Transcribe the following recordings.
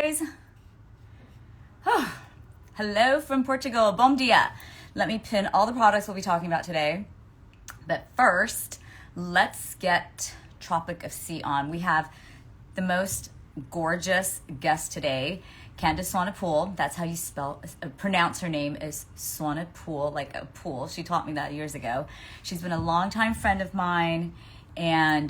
guys. Hello from Portugal. Bom dia. Let me pin all the products we'll be talking about today. But first, let's get Tropic of Sea on. We have the most gorgeous guest today, Candice Swanepoel. That's how you pronounce her name is Swanepoel, like a pool. She taught me that years ago. She's been a longtime friend of mine. And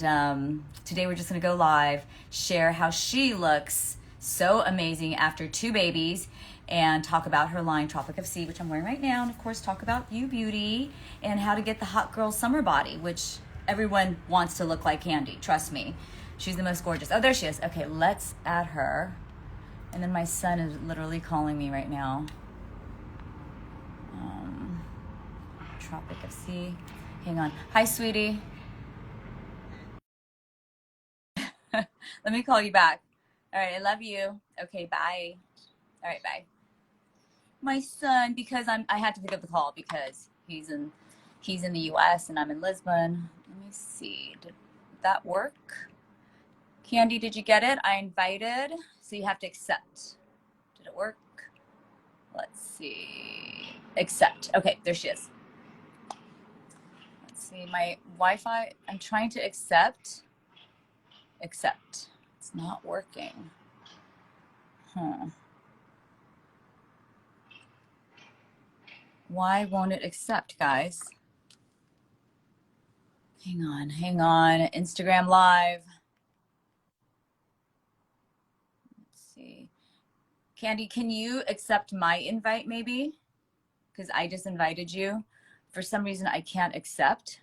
today we're just going to go live, share how she looks so amazing after 2 babies, and talk about her line Tropic of Sea, which I'm wearing right now, and of course talk about Ubeauty and how to get the hot girl summer body, which everyone wants to look like Candy. Trust me. She's the most gorgeous. Oh, there she is. Okay, let's add her. And then my son is literally calling me right now. Tropic of Sea. Hang on. Hi, sweetie. Let me call you back. All right, I love you. Okay, bye. All right, bye. My son, because I had to pick up the call because he's in the US and I'm in Lisbon. Let me see. Did that work? Candy, did you get it? I invited, so you have to accept. Did it work? Let's see. Accept. Okay, there she is. Let's see. My Wi-Fi, I'm trying to accept. Accept. It's not working. Why won't it accept, guys? Hang on. Instagram Live. Let's see. Candy, can you accept my invite maybe? Because I just invited you. For some reason, I can't accept.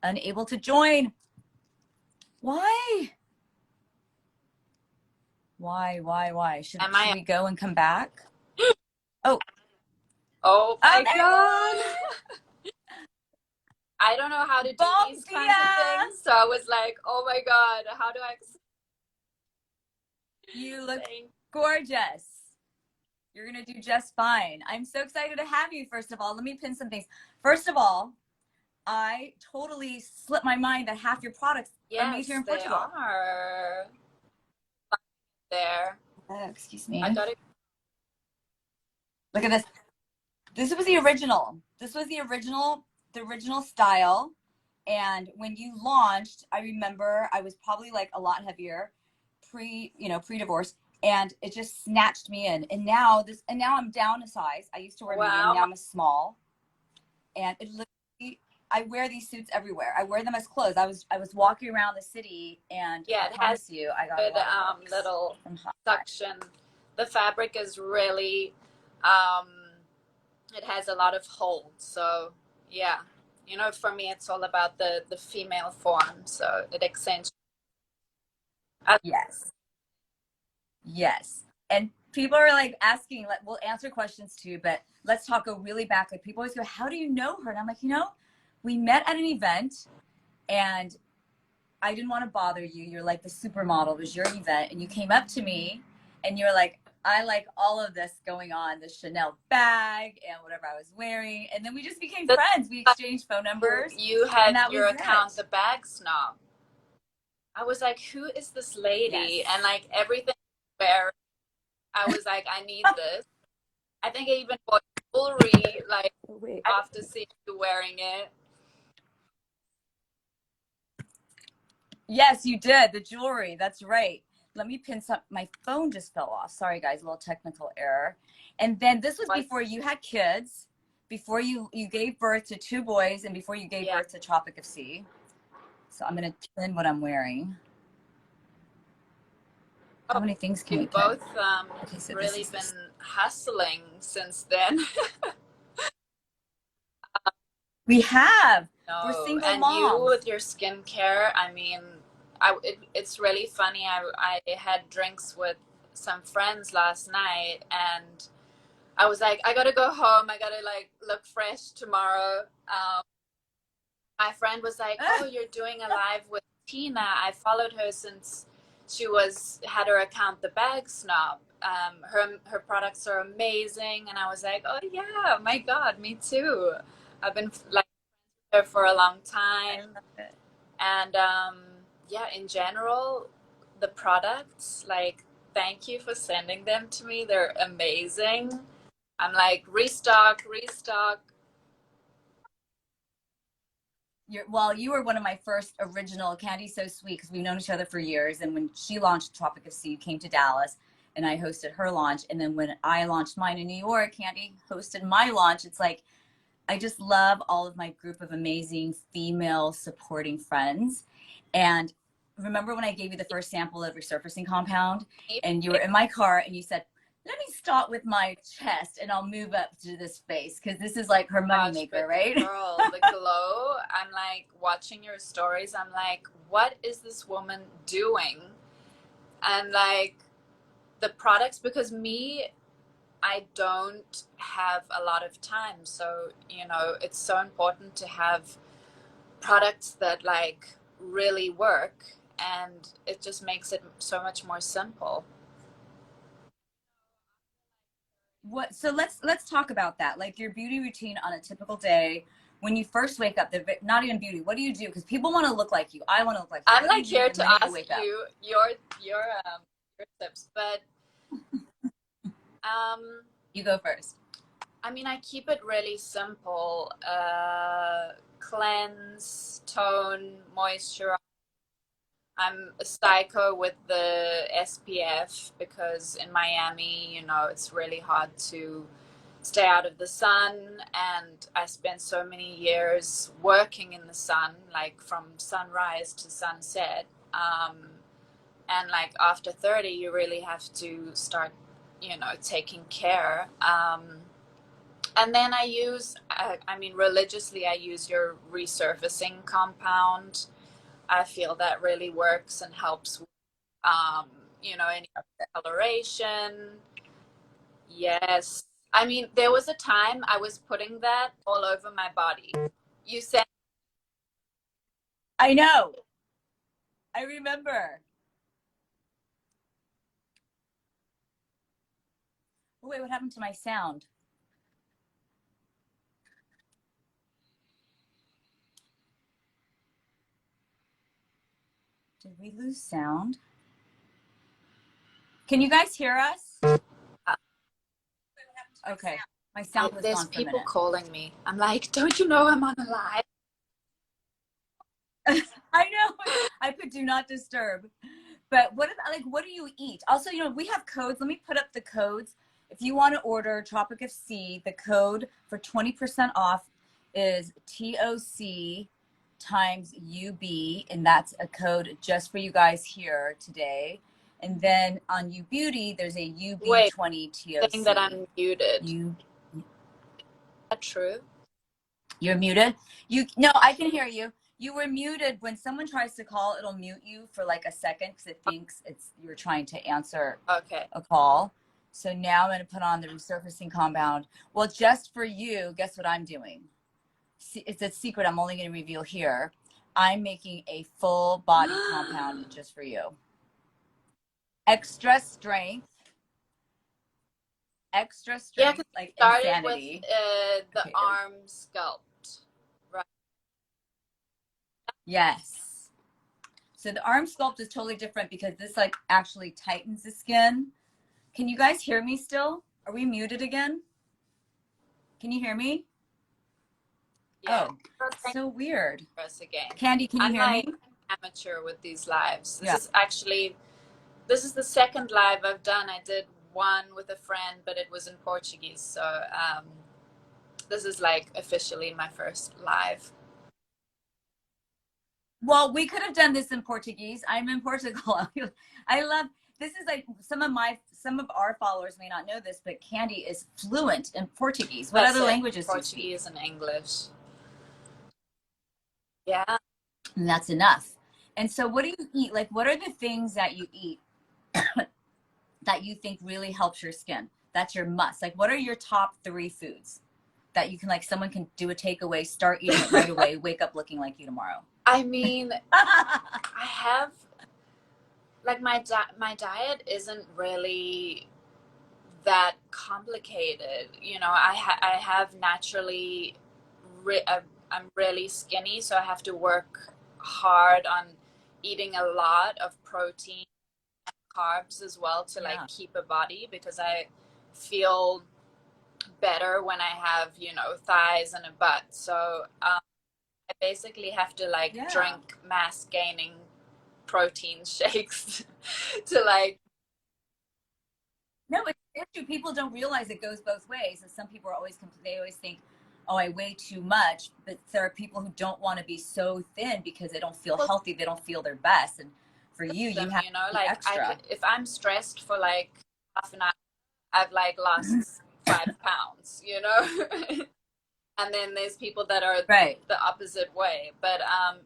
Unable to join. Why? Why? Should we go and come back? Oh. Oh my God. I don't know how to do these kinds of things. So I was like, oh my God, how do I? You look gorgeous. You're going to do just fine. I'm so excited to have you, first of all. Let me pin some things. First of all, I totally slipped my mind that half your products are made here in Portugal. Yes, they are. There. Oh, excuse me. I got it. Look at this. This was the original. The original style. And when you launched, I remember I was probably like a lot heavier pre-divorce, and it just snatched me in. And now I'm down a size. I used to wear medium, now I'm a small. And it literally, I wear these suits everywhere. I wear them as clothes. I was walking around the city, and I promise you, I got good, a lot of little suction. The fabric is really, it has a lot of hold. So yeah, for me, it's all about the female form. So it accentuates. Yes. And people are like asking, like, we'll answer questions too, but let's go really back. Like, people always go, how do you know her? And I'm like, we met at an event, and I didn't want to bother you. You're like the supermodel. It was your event, and you came up to me and you're like, I like all of this going on, the Chanel bag and whatever I was wearing. And then we just became friends. We exchanged phone numbers. You had your account, the bag snob. I was like, who is this lady? Yes. And like everything where I was like, I need this. I think I even bought jewelry like after seeing you wearing it. Yes, you did. The jewelry. That's right. Let me pin some. My phone just fell off. Sorry, guys. A little technical error. And then this was before you had kids, before you gave birth to 2 boys, and before you gave birth to Tropic of Sea. So I'm going to pin what I'm wearing. How many things can we both really been hustling since then. We have. We're single moms. And you with your skincare, I mean, it's really funny. I had drinks with some friends last night, and I was like, I gotta go home. I gotta like look fresh tomorrow. My friend was like, oh, you're doing a live with Tina. I followed her since she had her account, The Bag Snob. Her products are amazing. And I was like, oh yeah, my God, me too. I've been like her for a long time. And in general, the products, like thank you for sending them to me. They're amazing. I'm like, restock, restock. You were one of my first original. Candy's so sweet because we've known each other for years. And when she launched Tropic of Sea, you came to Dallas and I hosted her launch. And then when I launched mine in New York, Candy hosted my launch. It's like, I just love all of my group of amazing female supporting friends. And remember when I gave you the first sample of resurfacing compound and you were in my car and you said, let me start with my chest and I'll move up to this face because this is like her moneymaker, right? Girl, the glow. I'm like watching your stories. I'm like, what is this woman doing? And like the products, because I don't have a lot of time. So, you know, it's so important to have products that like really work, and it just makes it so much more simple. So let's talk about that. Like your beauty routine on a typical day when you first wake up, not even beauty. What do you do? Because people want to look like you. I want to look like you. I'm like here to ask you your tips, but you go first. I mean, I keep it really simple. Cleanse, tone, moisturize. I'm a psycho with the SPF because in Miami, you know, it's really hard to stay out of the sun. And I spent so many years working in the sun, like from sunrise to sunset. And like after 30, you really have to start, you know, taking care. And then I mean, religiously, I use your resurfacing compound. I feel that really works and helps with, you know, any coloration. Yes. I mean, there was a time I was putting that all over my body. You said, I know. I remember. Oh, wait, what happened to my sound? Did we lose sound? Can you guys hear us? Okay. My sound was there's gone for a people minute. calling me. I'm like, don't you know I'm on a live? I know. I put do not disturb. But what about, like, what do you eat? Also, you know, we have codes. Let me put up the codes. If you want to order Tropic of Sea, the code for 20% off is TOC times UB, and that's a code just for you guys here today. And then on Ubeauty, there's a UB20 TOC. Saying that I'm muted. Is that true? You're muted? No, I can hear you. You were muted. When someone tries to call, it'll mute you for like a second because it thinks you're trying to answer a call. So now I'm going to put on the resurfacing compound. Well, just for you, guess what I'm doing? It's a secret I'm only going to reveal here. I'm making a full body compound just for you. Extra strength. Yeah, like started insanity. With the arm sculpt, right? Yes. So the arm sculpt is totally different because this like actually tightens the skin. Can you guys hear me still? Are we muted again? Can you hear me? Yeah. Oh, so weird. Again. Candy, can you hear me? Amateur with these lives. This is the second live I've done. I did one with a friend, but it was in Portuguese. So this is like officially my first live. Well, we could have done this in Portuguese. I'm in Portugal. I love, this is like some of our followers may not know this, but Candy is fluent in Portuguese. What other languages do you speak? Portuguese and English. Yeah. And that's enough. And so what do you eat? Like, what are the things that you eat that you think really helps your skin? That's your must. Like, what are your top 3 foods that you can, like, someone can do a takeaway, start eating it right away, wake up looking like you tomorrow? I mean, I have, like, my diet isn't really that complicated. You know, I have naturally, I'm really skinny, so I have to work hard on eating a lot of protein and carbs as well to Yeah. like keep a body, because I feel better when I have, you know, thighs and a butt. So I basically have to like Yeah. drink mass gaining protein shakes to like. No, it's true. People don't realize it goes both ways. And some people are always, they always think, oh, I weigh too much. But there are people who don't want to be so thin because they don't feel healthy. They don't feel their best. And for you, you have you know, to be like extra. if I'm stressed for like half an hour, I've like lost 5 pounds, you know. And then there's people that are Right. the opposite way. But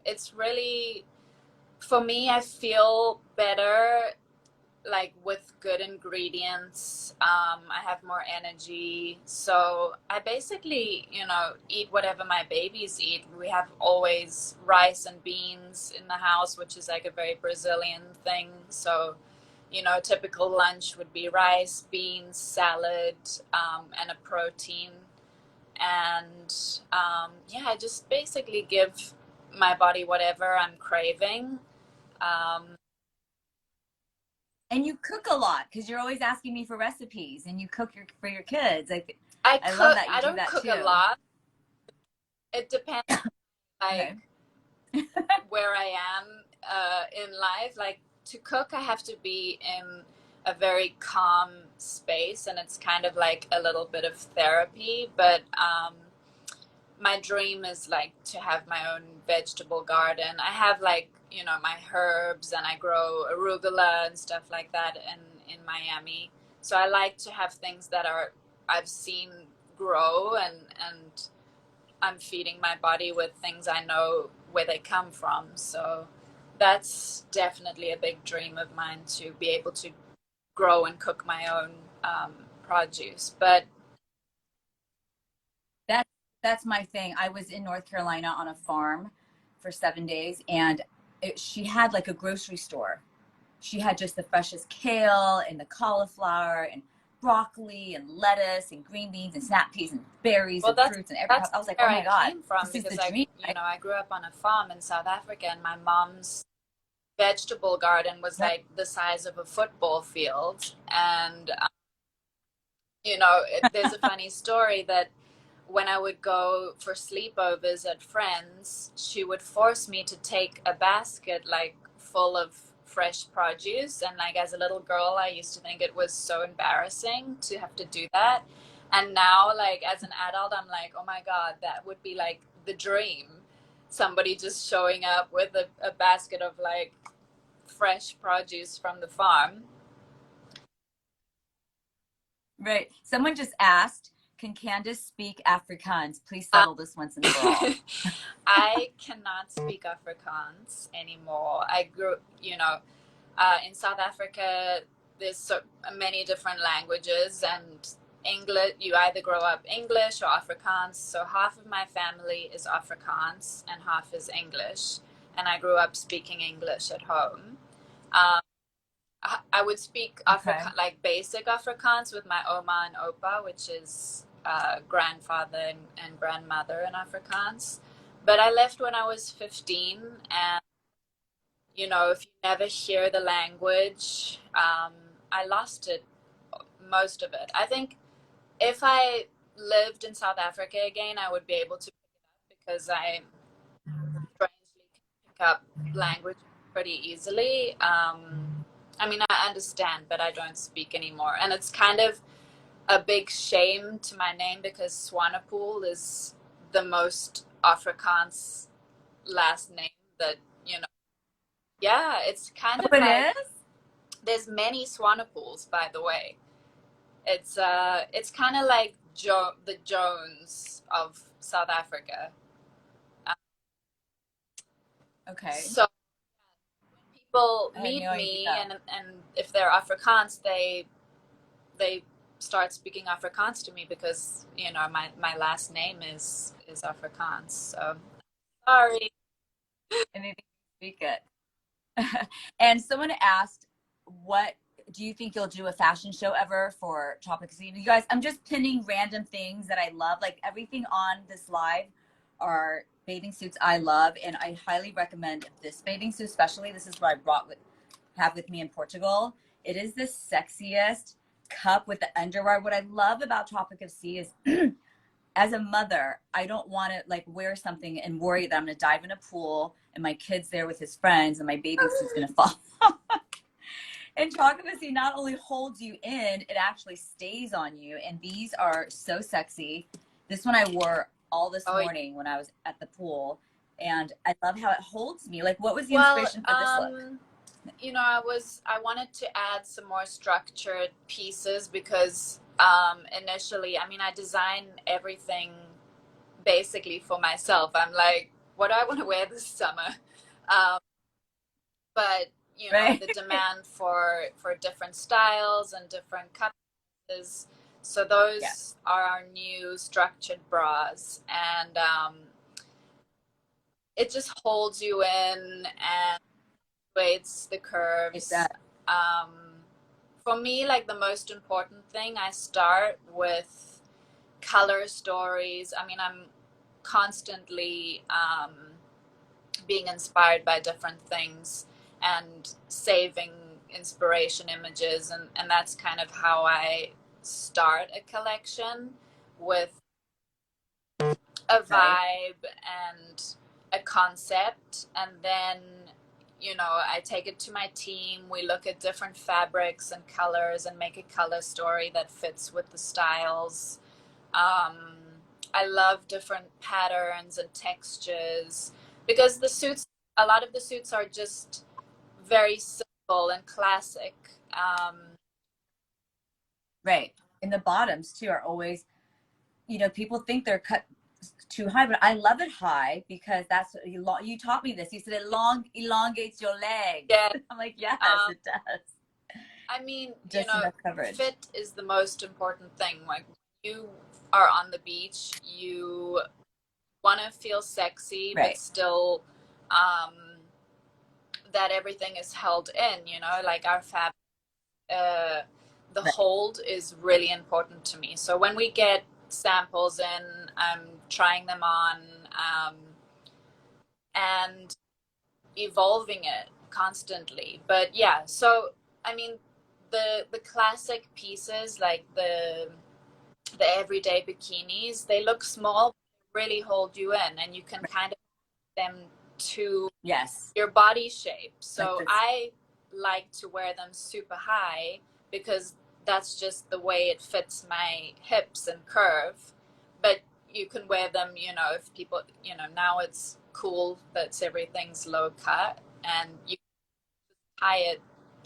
it's really, for me, I feel better like with good ingredients. I have more energy. So I basically, you know, eat whatever my babies eat. We have always rice and beans in the house, which is like a very Brazilian thing. So, you know, a typical lunch would be rice, beans, salad, and a protein. And yeah, I just basically give my body whatever I'm craving. Um, And you cook a lot because you're always asking me for recipes and you cook for your kids. I love cook. that you I do don't that cook too. a lot. It depends, like Okay. where I am in life. Like to cook, I have to be in a very calm space, and it's kind of like a little bit of therapy. But my dream is like to have my own vegetable garden. I have like, you know, my herbs, and I grow arugula and stuff like that in Miami. So I like to have things that are I've seen grow, and I'm feeding my body with things I know where they come from. So that's definitely a big dream of mine, to be able to grow and cook my own produce. But That's my thing. I was in North Carolina on a farm for 7 days, and she had like a grocery store. She had just the freshest kale and the cauliflower and broccoli and lettuce and green beans and snap peas and berries well, and fruits and everything. that's I was like, where oh I my God, came from, this is the because dream. you know, I grew up on a farm in South Africa, and my mom's vegetable garden was Right? like the size of a football field. And you know, there's a funny story that when I would go for sleepovers at friends, she would force me to take a basket like full of fresh produce. And like as a little girl, I used to think it was so embarrassing to have to do that. And now, like as an adult, I'm like, oh my God, that would be like the dream. Somebody just showing up with a basket of like fresh produce from the farm. Right. Someone just asked, can Candice speak Afrikaans? Please Uh, settle this once and for all. I cannot speak Afrikaans anymore. I grew, you know, in South Africa, there's so many different languages, and English, you either grow up English or Afrikaans. So half of my family is Afrikaans and half is English. And I grew up speaking English at home. Um, I would speak Okay. like basic Afrikaans with my Oma and Opa, which is grandfather and grandmother in Afrikaans. But I left when I was 15, and you know, if you never hear the language, I lost it, most of it. I think if I lived in South Africa again, I would be able to pick it up, because I strangely can pick up language pretty easily. I mean, I understand, but I don't speak anymore. And it's kind of a big shame to my name, because Swanepoel is the most Afrikaans last name that, you know, yeah, it's kind Oh, of like it is? there's many Swanepoels, by the way. It's kind of like the Jones of South Africa. Uh, Okay. so people I had no meet me, idea. and if they're Afrikaans, they start speaking Afrikaans to me, because you know my last name is Afrikaans. So sorry. And they speak it. And someone asked, what do you think you'll do a fashion show ever for Tropic Sea? You guys, I'm just pinning random things that I love. Like everything on this live are bathing suits I love, and I highly recommend this bathing suit, especially. This is what I have with me in Portugal. It is the sexiest cup with the underwear. What I love about Tropic of Sea is as a mother, I don't want to like wear something and worry that I'm going to dive in a pool and my kid's there with his friends and my bathing suit's going to fall. And Tropic of Sea not only holds you in, it actually stays on you. And these are so sexy. This one I wore all this morning when I was at the pool. And I love how it holds me. Like, what was the inspiration for this look? You know, I wanted to add some more structured pieces because initially, I mean, I design everything basically for myself. I'm like, what do I want to wear this summer? But you know, the demand for different styles and different colors. So those are our new structured bras, and it just holds you in and weights the curves. For me, like the most important thing, I start with color stories. I mean, I'm constantly being inspired by different things and saving inspiration images, and that's kind of how I start a collection, with a vibe and a concept, and then you know, I take it to my team. We look at different fabrics and colors and make a color story that fits with the styles. I love different patterns and textures because the suits, a lot of the suits are just very simple and classic. Right. And the bottoms too are always, you know, people think they're cut too high, but I love it high because that's you taught me this. You said it elongates your leg. Yeah. I'm like, yes, it does. I mean, just you know, fit is the most important thing. Like, you are on the beach, you want to feel sexy, but still that everything is held in, you know, like our fabric, the hold is really important to me. So when we get samples in, I'm trying them on and evolving it constantly. But yeah, so I mean, the classic pieces, like the everyday bikinis, they look small, really hold you in, and you can kind of them to your body shape. So I like to wear them super high because that's just the way it fits my hips and curve. But you can wear them, you know, if people, you know, now it's cool that everything's low cut and you tie it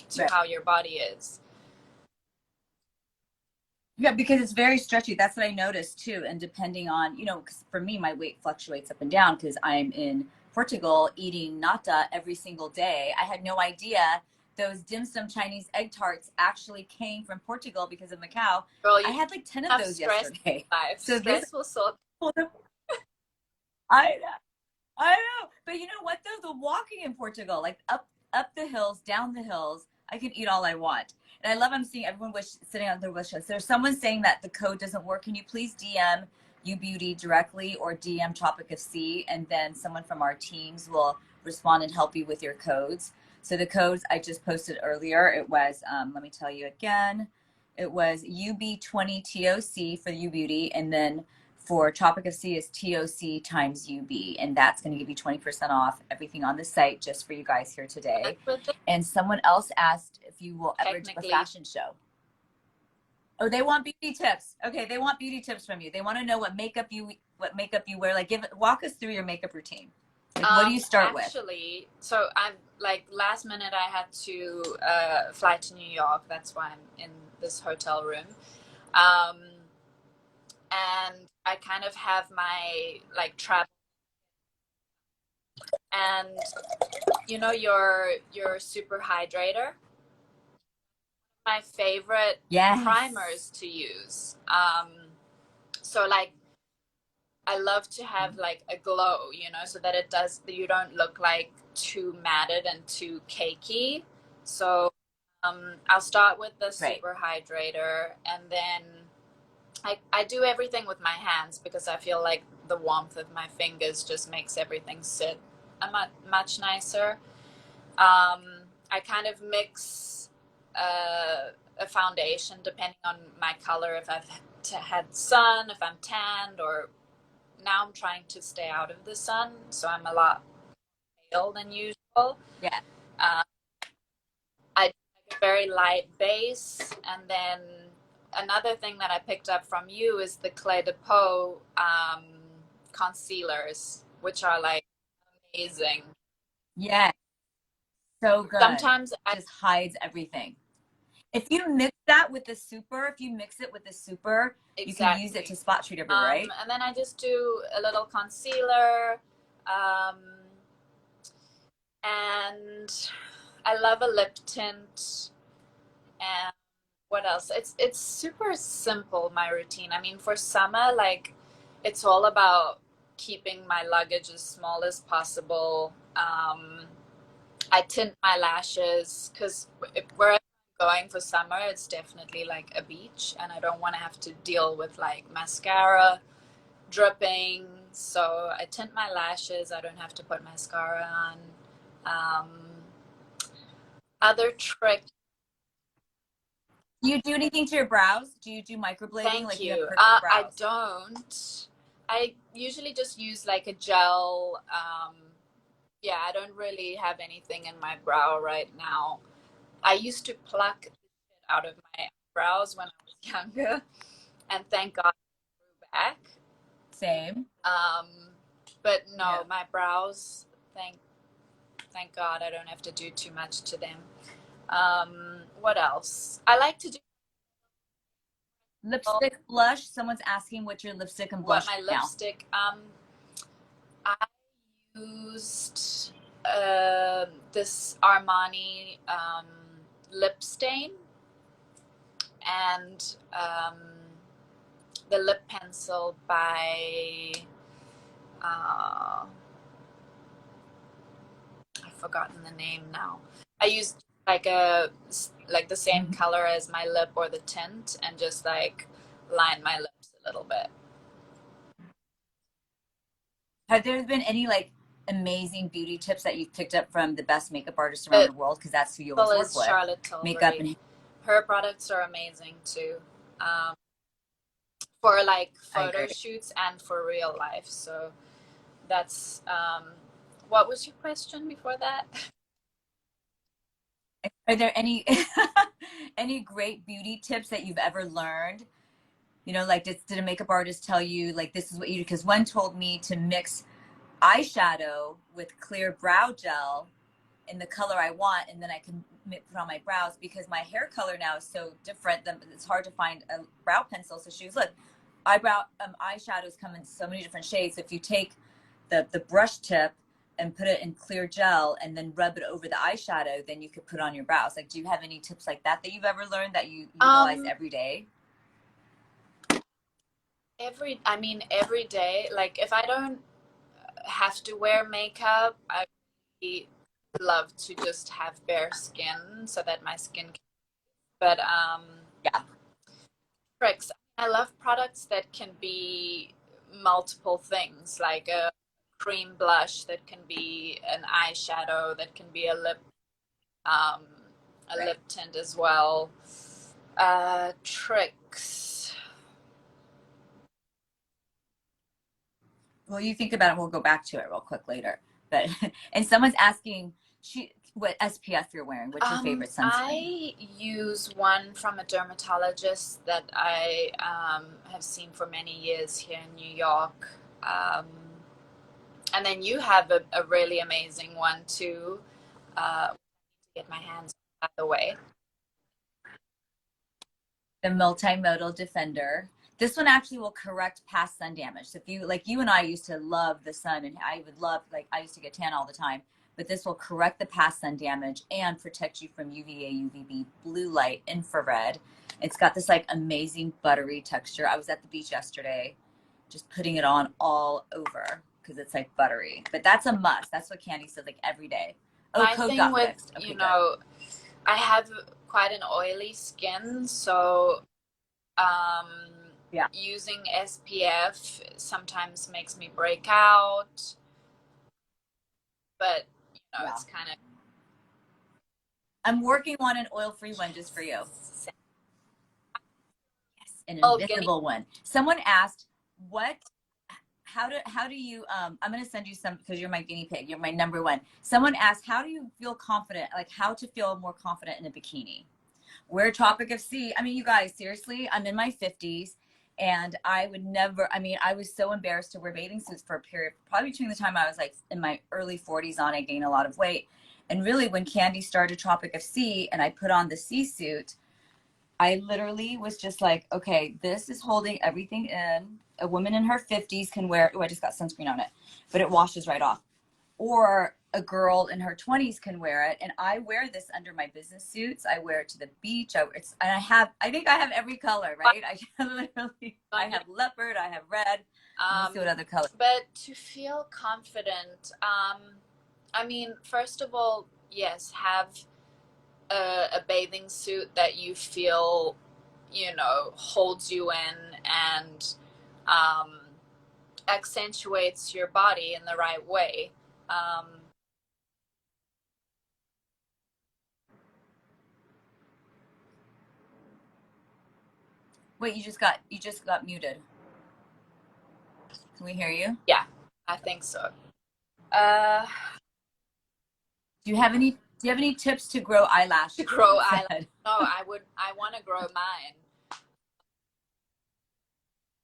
to how your body is. Yeah, because it's very stretchy. That's what I noticed too. And depending on, you know, because for me, my weight fluctuates up and down because I'm in Portugal eating nata every single day. I had no idea those dim sum Chinese egg tarts actually came from Portugal because of Macau. Girl, I had like 10 of those yesterday. So stress will sort. I know. But you know what though? The walking in Portugal, like up the hills, down the hills, I can eat all I want. And I love I'm seeing everyone sitting on their wish list. There's someone saying that the code doesn't work. Can you please DM Ubeauty directly or DM Tropic of Sea, and then someone from our teams will respond and help you with your codes. So the codes I just posted earlier, it was, let me tell you again, it was UB20TOC for Ubeauty, and then for Tropic of Sea is TOC times UB, and that's going to give you 20% off everything on the site just for you guys here today. And someone else asked if you will ever do a fashion show. Oh, they want beauty tips. Okay, they want beauty tips from you. They want to know what makeup you wear. Like, walk us through your makeup routine. Like, what do you start with? Actually, so I'm like last minute I had to fly to New York. That's why I'm in this hotel room. And I kind of have my like travel, and you know, your super hydrator, my favorite primers to use. So like I love to have like a glow, you know, so that you don't look like too matted and too cakey. So I'll start with the super hydrator, and then I do everything with my hands because I feel like the warmth of my fingers just makes everything sit much nicer. I kind of mix a foundation depending on my color, if I've had sun, if I'm tanned, or now I'm trying to stay out of the sun, so I'm a lot pale than usual. Yeah. I do like a very light base, and then another thing that I picked up from you is the Clé de Peau concealers, which are like amazing. Yeah. So good. Sometimes I Just hides everything. If you mix that with the super, if you mix it with the super, you can use it to exactly. spot treat everywhere, right? And then I just do a little concealer, um, and I love a lip tint. And what else? It's super simple, my routine. I mean, for summer, like it's all about keeping my luggage as small as possible. I tint my lashes because where I'm going for summer, it's definitely like a beach, and I don't want to have to deal with like mascara dripping. So I tint my lashes. I don't have to put mascara on. Um, Other trick. Do you do anything to your brows? Do you do microblading? Thank Like you have you. perfect I brows. don't. I usually just use like a gel. Yeah, I don't really have anything in my brow right now. I used to pluck the shit out of my brows when I was younger, and thank God I grew back. Same. Um, but no, Yeah. my brows, thank God I don't have to do too much to them. What else? I like to do Lipstick, blush. Someone's asking what your lipstick and what blush my now. lipstick. I used this Armani lip stain and the lip pencil by I've forgotten the name now. I used like the same Mhm. color as my lip or the tint, and just like line my lips a little bit. Have there been any like amazing beauty tips that you've picked up from the best makeup artists around The the world? Because that's who you always pencil work is with. Charlotte Makeup Tilbury. and Her products are amazing too. Um, for like I photo agree. shoots and for real life. So that's what was your question before that? Are there any any great beauty tips that you've ever learned? You know, like did a makeup artist tell you like this is what you do? Because one told me to mix eyeshadow with clear brow gel in the color I want, and then I can put on my brows because my hair color now is so different that it's hard to find a brow pencil. So she was, look, eyeshadows come in so many different shades. If you take the brush tip and put it in clear gel and then rub it over the eyeshadow, then you could put on your brows. Like, do you have any tips like that you've ever learned that you utilize every day? Every day. Like if I don't have to wear makeup, I really love to just have bare skin so that my skin can, but Yeah. tricks. I love products that can be multiple things, like a cream blush that can be an eyeshadow, that can be um, a Right. lip tint as well. Tricks. Well, you think about it. We'll go back to it real quick later. But and someone's asking what SPF you're wearing. What's your favorite sunscreen? I use one from a dermatologist that I have seen for many years here in New York. Um, and then you have a really amazing one too. To get my hands on, by the way. The multimodal defender. This one actually will correct past sun damage. So if you like you and I used to love the sun, and I would love, like, I used to get tan all the time, but this will correct the past sun damage and protect you from UVA, UVB, blue light, infrared. It's got this like amazing buttery texture. I was at the beach yesterday just putting it on all over because it's like buttery. But that's a must. That's what Candy said, like every day. Oh, My code thing got with, fixed. Okay, good. I have quite an oily skin, so um, Yeah. using SPF sometimes makes me break out, but Yeah. it's kind of I'm working on an oil-free one just for you. Yes, an Oh, invisible one. Someone asked, how do you, I'm going to send you some because you're my guinea pig. You're my number one. Someone asked, how do you feel confident? Like how to feel more confident in a bikini? We're Tropic of Sea. I mean, you guys, seriously, I'm in my 50s and I would never, I mean, I was so embarrassed to wear bathing suits for a period, probably between the time I was like in my early 40s on, I gained a lot of weight. And really when Candy started Tropic of Sea and I put on the sea suit, I literally was just like, okay, this is holding everything in. A woman in her 50s can wear, oh, I just got sunscreen on it, but it washes right off. Or a girl in her 20s can wear it. And I wear this under my business suits. I wear it to the beach. And I think I have every color, right? I have leopard, I have red. Let's see what other color. But to feel confident, I mean, first of all, yes, have a bathing suit that you feel, you know, holds you in and accentuates your body in the right way. Wait, you just got muted. Can we hear you? Yeah, I think so. Do you have any tips to grow eyelashes? To grow eyelashes? No, I want to grow mine.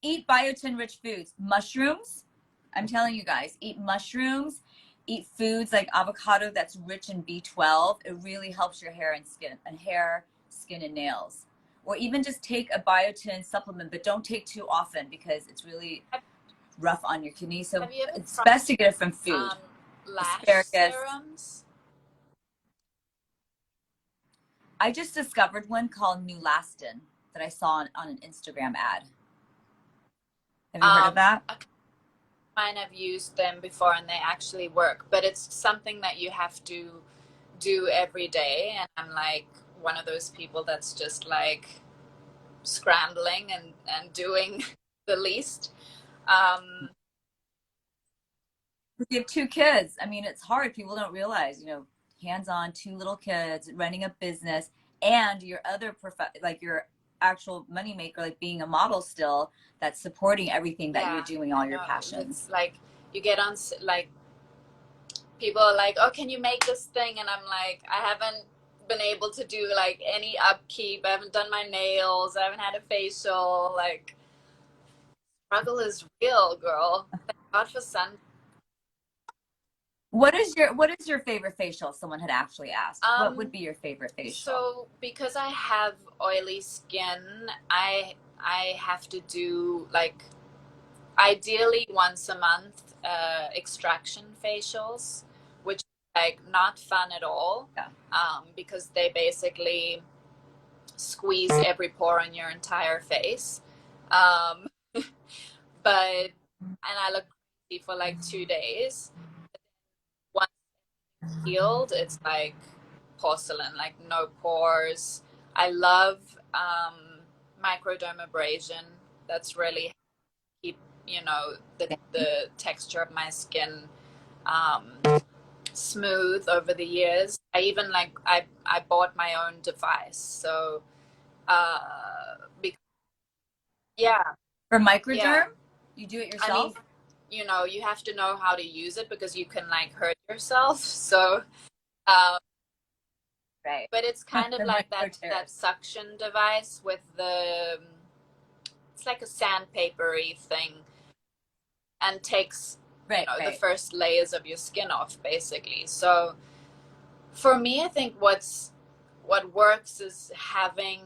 Eat biotin rich foods. Mushrooms. I'm telling you guys, eat mushrooms. Eat foods like avocado that's rich in B12. It really helps your hair and skin and nails. Or even just take a biotin supplement, but don't take too often because it's really rough on your kidneys. So it's best to get it from food. Lash Asparagus. serums. I just discovered one called Nulastin that I saw on an Instagram ad. Have you heard of that? Mine have used them before and they actually work, but it's something that you have to do every day. And I'm like one of those people that's just like scrambling and doing the least. You have 2 kids. I mean, it's hard. People don't realize, you know, hands-on, 2 little kids, running a business, and your other like your actual moneymaker, like being a model still, that's supporting everything that you're doing, all your passions. It's like you get on, like people are like, oh, can you make this thing? And I'm like, I haven't been able to do like any upkeep. I haven't done my nails. I haven't had a facial. Like, struggle is real, girl. Thank God for sun. What is your favorite facial? Someone had actually asked. What would be your favorite facial? So because I have oily skin, I have to do like ideally once a month extraction facials, which is like not fun at all. Yeah. Because they basically squeeze every pore in your entire face. But and I look crazy for like 2 days. Once healed, it's like porcelain, like no pores. I love microdermabrasion. That's really keep, you know, the texture of my skin smooth over the years. I even like I bought my own device. So yeah. For microderm, you do it yourself? I mean, you know, you have to know how to use it because you can like hurt yourself. So right. But it's kind of like that suction device with it's like a sandpapery thing and takes the first layers of your skin off basically. So for me, I think what works is having,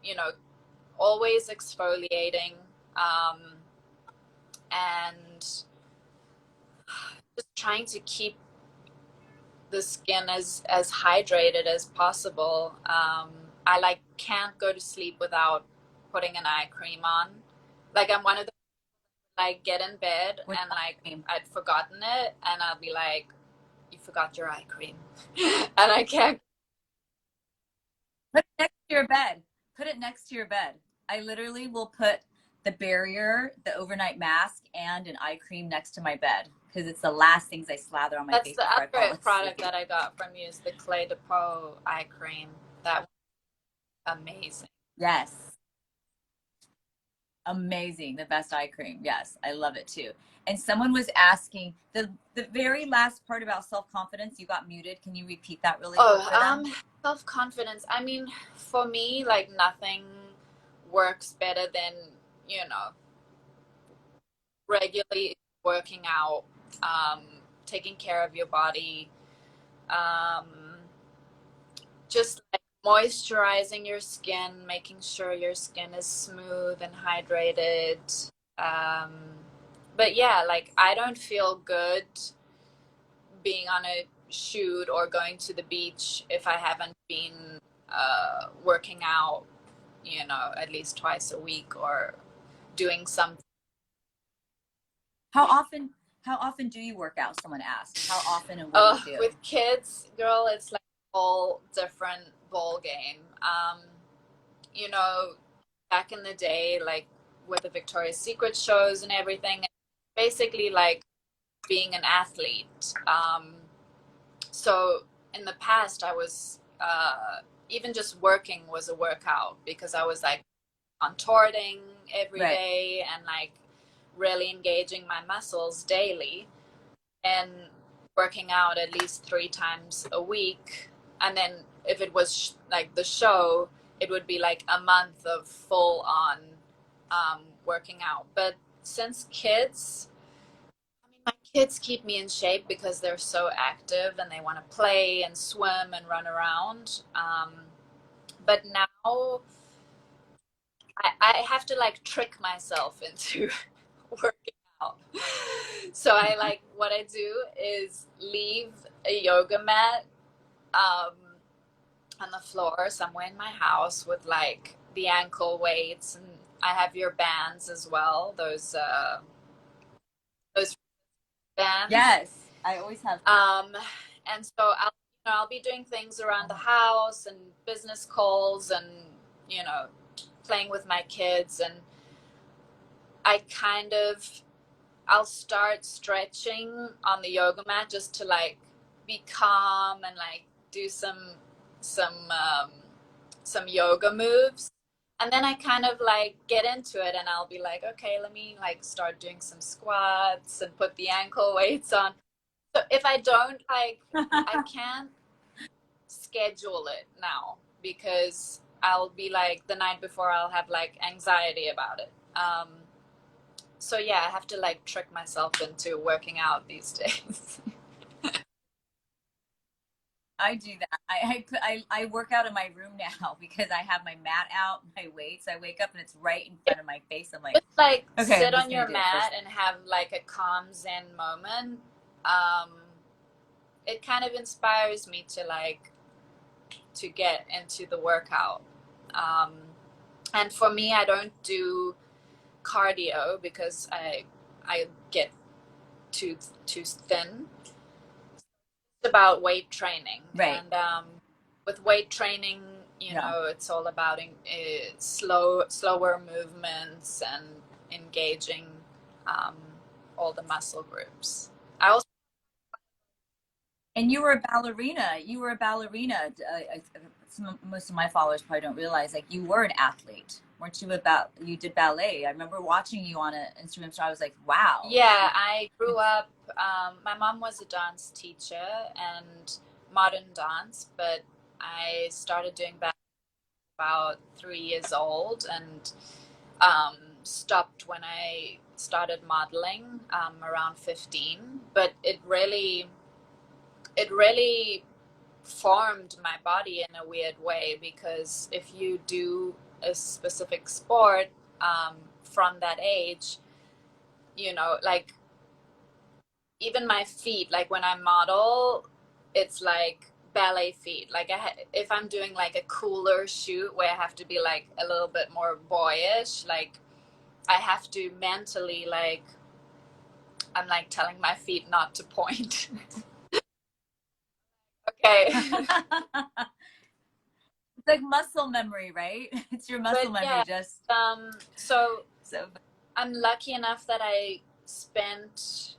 you know, always exfoliating and just trying to keep the skin as hydrated as possible. I like can't go to sleep without putting an eye cream on. Like I'm one of the like get in bed and like I'd forgotten it and I'll be like, you forgot your eye cream. And I can't. Put it next to your bed. Put it next to your bed. I literally will put the barrier, the overnight mask, and an eye cream next to my bed because it's the last things I slather on my That's face the before I fall other product asleep. that I got from you is the Clé de Peau eye cream. That was amazing. Yes. Amazing. The best eye cream. Yes, I love it too. And someone was asking the very last part about self-confidence, you got muted. Can you repeat that really quick for them? Self-confidence. I mean, for me, like nothing works better than, you know, regularly working out, um, taking care of your body, um, just like moisturizing your skin, making sure your skin is smooth and hydrated. Um, but yeah, like I don't feel good being on a shoot or going to the beach if I haven't been working out, you know, at least twice a week or doing something. How often how often do you work out? Someone asked. How often and what do you do? With kids, girl, it's like a whole different ball game. You know, back in the day, like with the Victoria's Secret shows and everything, basically like being an athlete. So in the past, I was even just working was a workout because I was like contorting every Right. day and like really engaging my muscles daily and working out at least 3 times a week. And then if it was like the show, it would be like a month of full on working out. But since kids, I mean, my kids keep me in shape because they're so active and they want to play and swim and run around. But now I have to like trick myself into working out. So I like what I do is leave a yoga mat um, on the floor somewhere in my house with like the ankle weights, and I have your bands as well. Those bands. Yes. I always have And so I'll be doing things around the house and business calls and you know playing with my kids, and I kind of I'll start stretching on the yoga mat just to like be calm and like do some um, some yoga moves, and then I kind of like get into it, and I'll be like, okay, let me like start doing some squats and put the ankle weights on. So if I don't like, I can't schedule it now because I'll be like the night before I'll have like anxiety about it. So yeah, I have to like trick myself into working out these days. I do that. I work out in my room now because I have my mat out, my weights. I wake up and it's right in front of my face. I'm like, Just like okay, sit I'm just on gonna your do it first. mat and have like a calm Zen moment. Um, it kind of inspires me to like to get into the workout. Um, and for me, I don't do cardio because I get too thin. It's about weight training, Right. and with weight training, you No. know, it's all about slower movements and engaging um, all the muscle groups. I also And you were a ballerina. You were a ballerina. Most of my followers probably don't realize, like, you were an athlete, weren't you? About you did ballet. I remember watching you on an Instagram star. I was like, wow. yeah, I grew up. My mom was a dance teacher and modern dance, but I started doing ballet about 3 years old and stopped when I started modeling around 15. But it really formed my body in a weird way because if you do a specific sport from that age, you know, like even my feet, like when I model, it's like ballet feet. Like if I'm doing like a cooler shoot where I have to be like a little bit more boyish, like I have to mentally like I'm like telling my feet not to point. Okay. It's like muscle memory, right? It's your muscle But memory. yeah, Just so So I'm lucky enough that I spent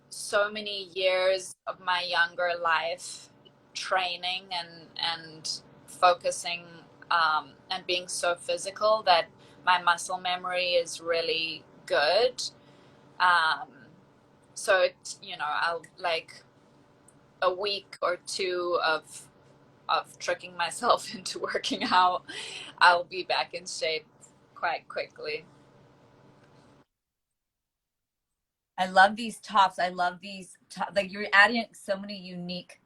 so many years of my younger life training and focusing and being so physical that my muscle memory is really good. Um, so it, I'll like a week or two of tricking myself into working out, I'll be back in shape quite quickly. I love these tops. I love these like you're adding so many unique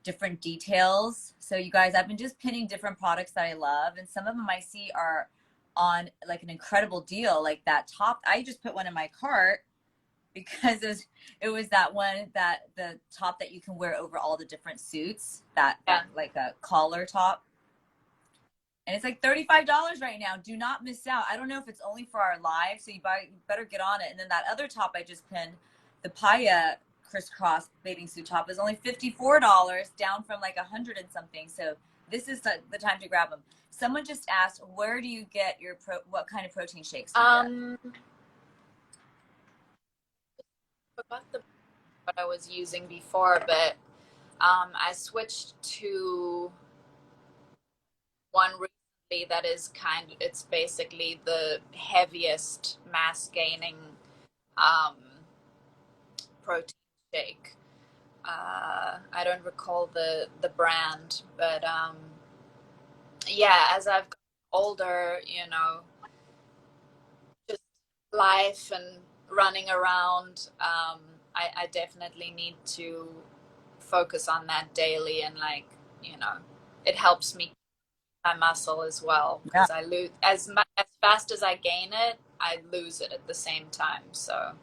different details. So you guys, I've been just pinning different products that I love, and some of them I see are on like an incredible deal. Like that top, I just put one in my cart because it was that one, that the top that you can wear over all the different suits, that Yeah. like a collar top. And it's like $35 right now. Do not miss out. I don't know if it's only for our live, so you better get on it. And then that other top I just pinned, the Paya crisscross bathing suit top, is only $54, down from like 100 and something. So this is the time to grab them. Someone just asked, where do you get your what kind of protein shakes do you get? Forgot what I was using before, but I switched to one recently that is it's basically the heaviest mass gaining um, protein shake. I don't recall the brand, but yeah, as I've gotten older, just life and running around, I definitely need to focus on that daily, and like, it helps me my muscle as well, Yeah. because I lose as fast as I gain it, I lose it at the same time. So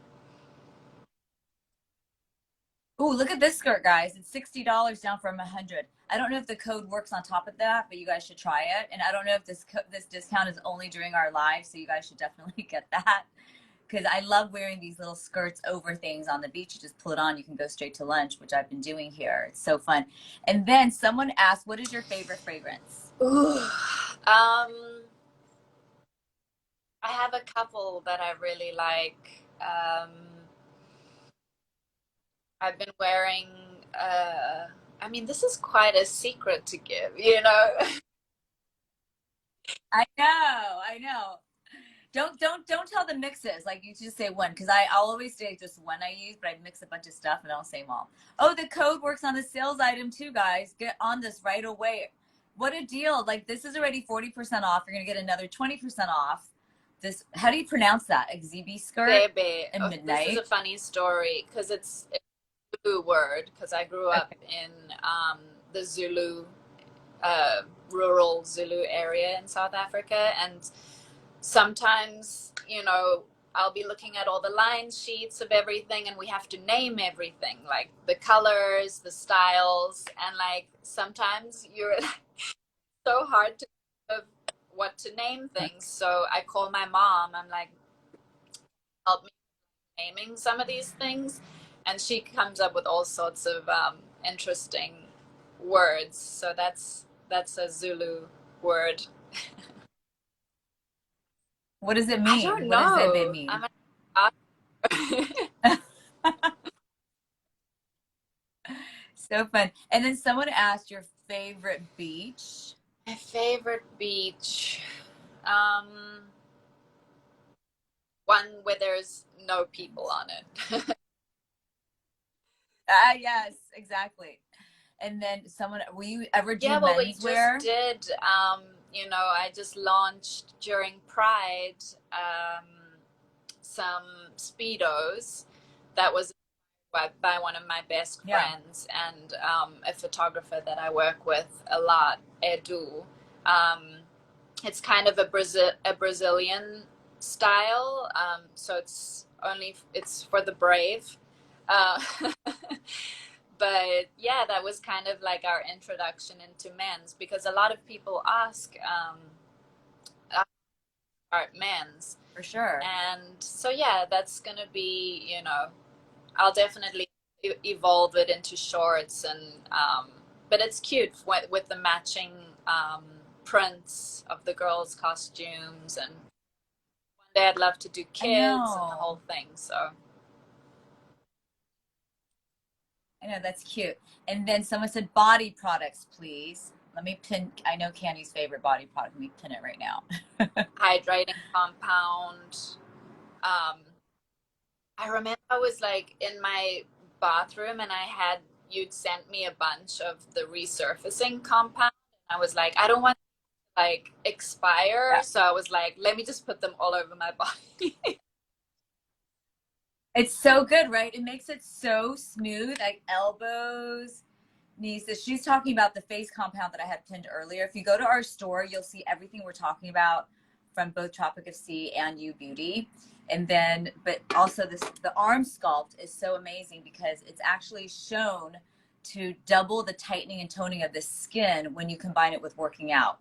Ooh, look at this skirt, guys. It's $60 down from 100. I don't know if the code works on top of that, but you guys should try it. And I don't know if this discount is only during our live, so you guys should definitely get that. Because I love wearing these little skirts over things on the beach. You just pull it on, you can go straight to lunch, which I've been doing here. It's so fun. And then someone asked, what is your favorite fragrance? ooh, I have a couple that I really like. I've been wearing. I mean, this is quite a secret to give. I know. Don't tell the mixes. Like you just say one, because I'll always say just one I use, but I mix a bunch of stuff and I'll say them all. Oh, the code works on the sales item too, guys. Get on this right away. What a deal. Like this is already 40% off. You're gonna get another 20% off. This, how do you pronounce that? Exhibi skirt Bebe. in Oh, this is a midnight. funny story because it's a Zulu word, because I grew up Okay. in the Zulu, uh, rural Zulu area in South Africa, and sometimes, I'll be looking at all the line sheets of everything, and we have to name everything, like the colors, the styles, and like sometimes you're so hard to think of what to name things. So I call my mom. I'm like, help me naming some of these things, and she comes up with all sorts of interesting words. So that's a Zulu word. What does it I mean? don't What does Zebe know. mean? So fun. And then someone asked your favorite beach. My favorite beach. Um, one where there's no people on it. Ah, yes, exactly. And then someone, will you ever do Yeah, well, we just menswear? did. I just launched during Pride some Speedos that was by one of my best Yeah. friends, and a photographer that I work with a lot, Edu. Um, it's kind of a Brazilian style, so it's for the brave. Uh, but yeah, that was kind of like our introduction into men's, because a lot of people ask about men's, For sure. and so yeah, that's gonna be, I'll definitely evolve it into shorts, and but it's cute with the matching prints of the girls' costumes, and one I'd love to do I kids and the know. whole thing. So I know, that's cute. And then someone said body products, please. Let me pin, I know Candy's favorite body product. Let me pin it right now. hydrating compound. Um, I remember I was like in my bathroom and you'd sent me a bunch of the resurfacing compound. I was like, I don't want to like expire. Yeah. So I was like, let me just put them all over my body. It's so good, right? It makes it so smooth, like elbows, knees. So she's talking about the face compound that I had pinned earlier. If you go to our store, you'll see everything we're talking about from both Tropic of Sea and Ubeauty. And then, but also the arm sculpt is so amazing because it's actually shown to double the tightening and toning of the skin when you combine it with working out.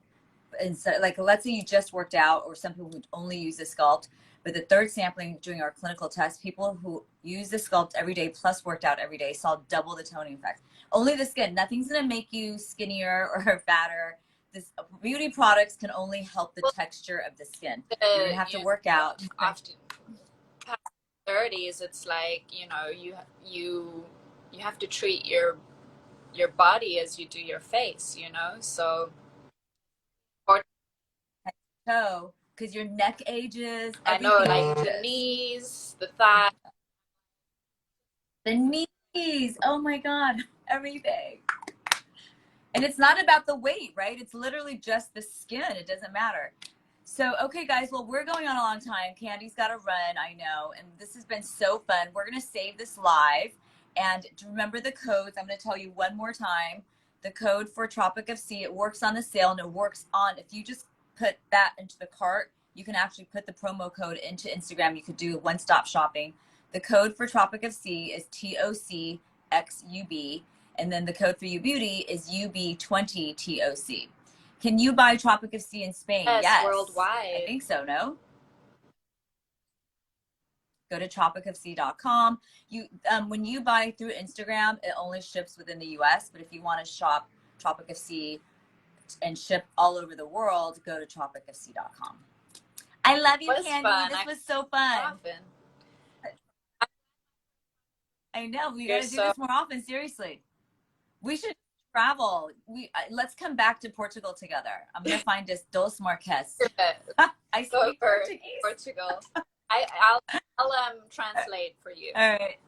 And so, like, let's say you just worked out, or some people who only use the sculpt. But the third sampling during our clinical test, people who use the sculpt every day plus worked out every day saw double the toning effect. Only the skin. Nothing's going to make you skinnier or fatter. This beauty products can only help the texture of the skin. You're going to have to work out. After past 30s, it's like, you know, you have to treat your body as you do your face, you know? So Toe, because your neck ages. I know, like Ages. the knees, the thigh. The knees. Oh my God. Everything. And it's not about the weight, right? It's literally just the skin. It doesn't matter. So, okay, guys, well, we're going on a long time. Candy's got to run, I know. And this has been so fun. We're going to save this live. And to remember the codes, I'm going to tell you one more time. The code for Tropic of Sea, it works on the sale, and it works on, if you just put that into the cart, you can actually put the promo code into Instagram. You could do one-stop shopping. The code for Tropic of Sea is TOCXUB. And then the code for Ubeauty is UB20TOC. Can you buy Tropic of Sea in Spain? Yes, worldwide. I think so, no? Go to tropicofsea.com. When you buy through Instagram, it only ships within the US, but if you want to shop Tropic of Sea and ship all over the world, go to tropicofsea.com. I love you, Candy. Fun. This was so fun. Often. I know. We got to do this more often, seriously. We should travel. Let's come back to Portugal together. I'm gonna find us dos Marques. I speak Portuguese. Portugal. I'll translate for you. All right.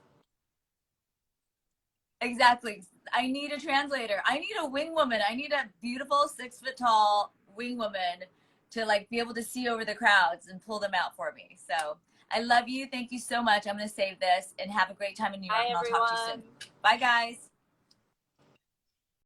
Exactly. I need a translator. I need a wing woman. I need a beautiful 6 foot tall wing woman to like be able to see over the crowds and pull them out for me. So I love you. Thank you so much. I'm gonna save this and have a great time in New York. Bye, and I'll everyone. talk to you soon. Bye, guys.